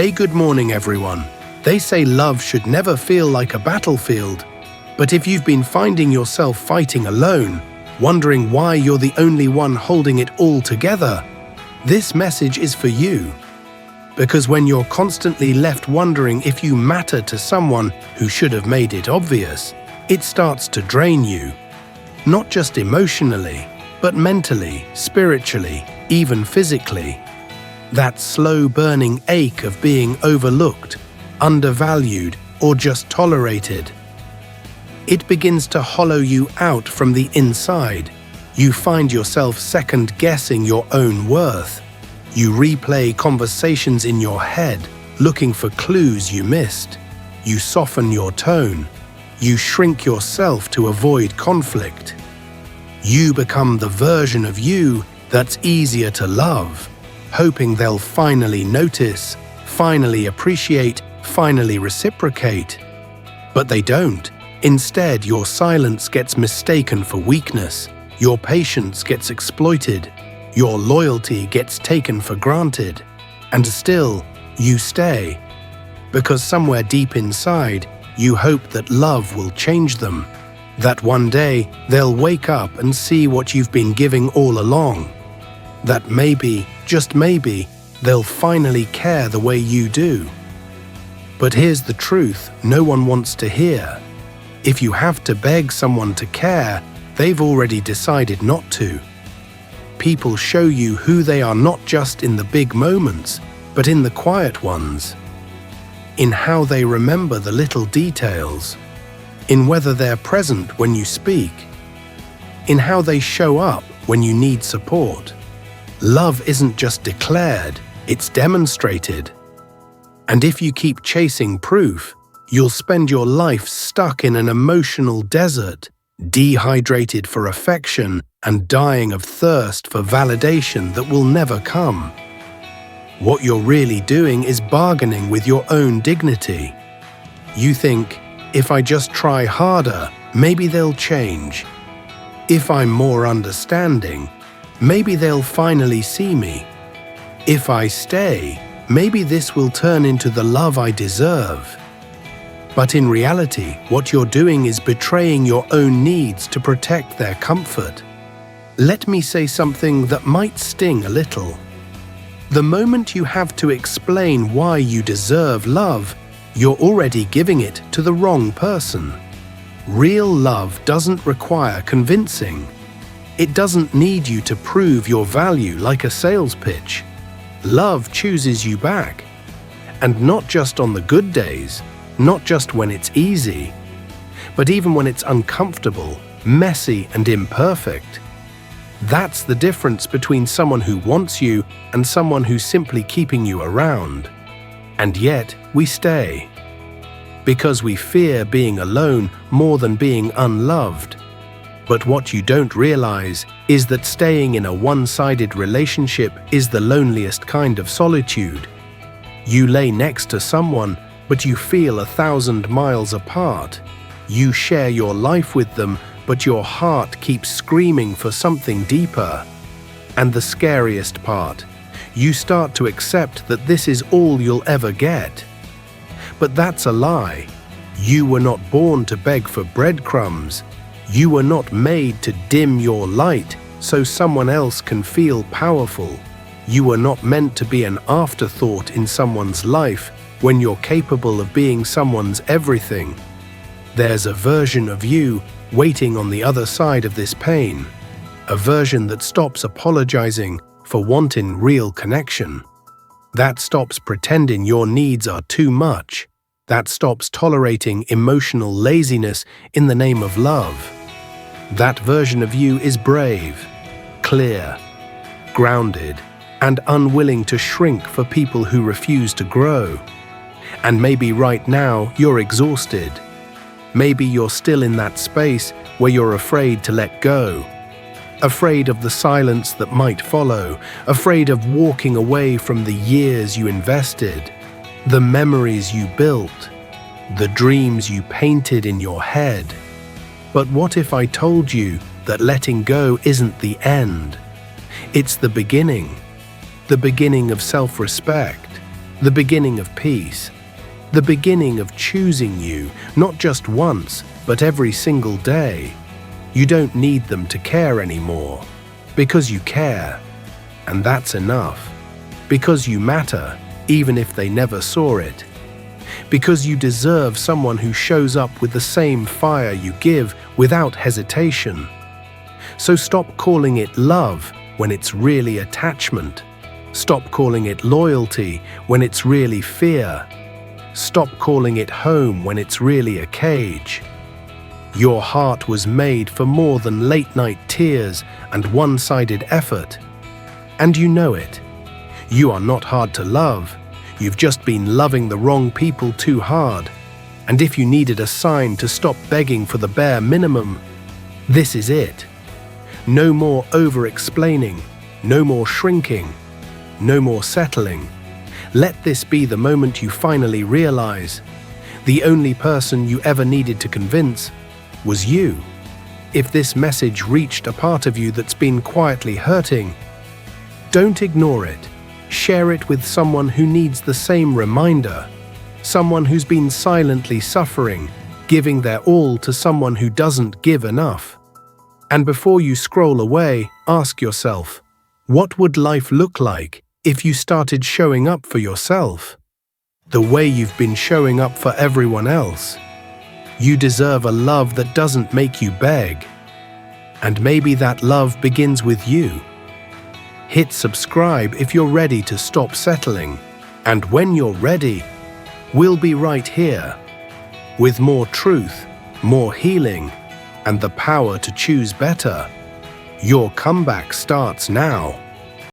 Hey, good morning, everyone. They say love should never feel like a battlefield. But if you've been finding yourself fighting alone, wondering why you're the only one holding it all together, this message is for you. Because when you're constantly left wondering if you matter to someone who should have made it obvious, it starts to drain you. Not just emotionally, but mentally, spiritually, even physically. That slow burning ache of being overlooked, undervalued, or just tolerated. It begins to hollow you out from the inside. You find yourself second-guessing your own worth. You replay conversations in your head, looking for clues you missed. You soften your tone. You shrink yourself to avoid conflict. You become the version of you that's easier to love, hoping they'll finally notice, finally appreciate, finally reciprocate. But they don't. Instead, your silence gets mistaken for weakness, your patience gets exploited, your loyalty gets taken for granted, and still, you stay. Because somewhere deep inside, you hope that love will change them, that one day they'll wake up and see what you've been giving all along, that maybe, just maybe, they'll finally care the way you do. But here's the truth no one wants to hear. If you have to beg someone to care, they've already decided not to. People show you who they are not just in the big moments, but in the quiet ones. In how they remember the little details. In whether they're present when you speak. In how they show up when you need support. Love isn't just declared, it's demonstrated. And if you keep chasing proof, you'll spend your life stuck in an emotional desert, dehydrated for affection and dying of thirst for validation that will never come. What you're really doing is bargaining with your own dignity. You think, if I just try harder, maybe they'll change. If I'm more understanding, maybe they'll finally see me. If I stay, maybe this will turn into the love I deserve. But in reality, what you're doing is betraying your own needs to protect their comfort. Let me say something that might sting a little. The moment you have to explain why you deserve love, you're already giving it to the wrong person. Real love doesn't require convincing. It doesn't need you to prove your value like a sales pitch. Love chooses you back. And not just on the good days, not just when it's easy, but even when it's uncomfortable, messy, and imperfect. That's the difference between someone who wants you and someone who's simply keeping you around. And yet, we stay. Because we fear being alone more than being unloved. But what you don't realize is that staying in a one-sided relationship is the loneliest kind of solitude. You lay next to someone, but you feel 1,000 miles apart. You share your life with them, but your heart keeps screaming for something deeper. And the scariest part, you start to accept that this is all you'll ever get. But that's a lie. You were not born to beg for breadcrumbs. You were not made to dim your light so someone else can feel powerful. You were not meant to be an afterthought in someone's life when you're capable of being someone's everything. There's a version of you waiting on the other side of this pain, a version that stops apologizing for wanting real connection, that stops pretending your needs are too much, that stops tolerating emotional laziness in the name of love. That version of you is brave, clear, grounded, and unwilling to shrink for people who refuse to grow. And maybe right now you're exhausted. Maybe you're still in that space where you're afraid to let go, afraid of the silence that might follow, afraid of walking away from the years you invested, the memories you built, the dreams you painted in your head. But what if I told you that letting go isn't the end? It's the beginning of self-respect, the beginning of peace, the beginning of choosing you, not just once, but every single day. You don't need them to care anymore, because you care, and that's enough. Because you matter, even if they never saw it. Because you deserve someone who shows up with the same fire you give without hesitation. So stop calling it love when it's really attachment. Stop calling it loyalty when it's really fear. Stop calling it home when it's really a cage. Your heart was made for more than late-night tears and one-sided effort. And you know it. You are not hard to love. You've just been loving the wrong people too hard. And if you needed a sign to stop begging for the bare minimum, this is it. No more over-explaining, no more shrinking, no more settling. Let this be the moment you finally realize the only person you ever needed to convince was you. If this message reached a part of you that's been quietly hurting, don't ignore it. Share it with someone who needs the same reminder, someone who's been silently suffering, giving their all to someone who doesn't give enough. And before you scroll away, ask yourself, what would life look like if you started showing up for yourself? The way you've been showing up for everyone else. You deserve a love that doesn't make you beg. And maybe that love begins with you. Hit subscribe if you're ready to stop settling. And when you're ready, we'll be right here. With more truth, more healing, and the power to choose better. Your comeback starts now.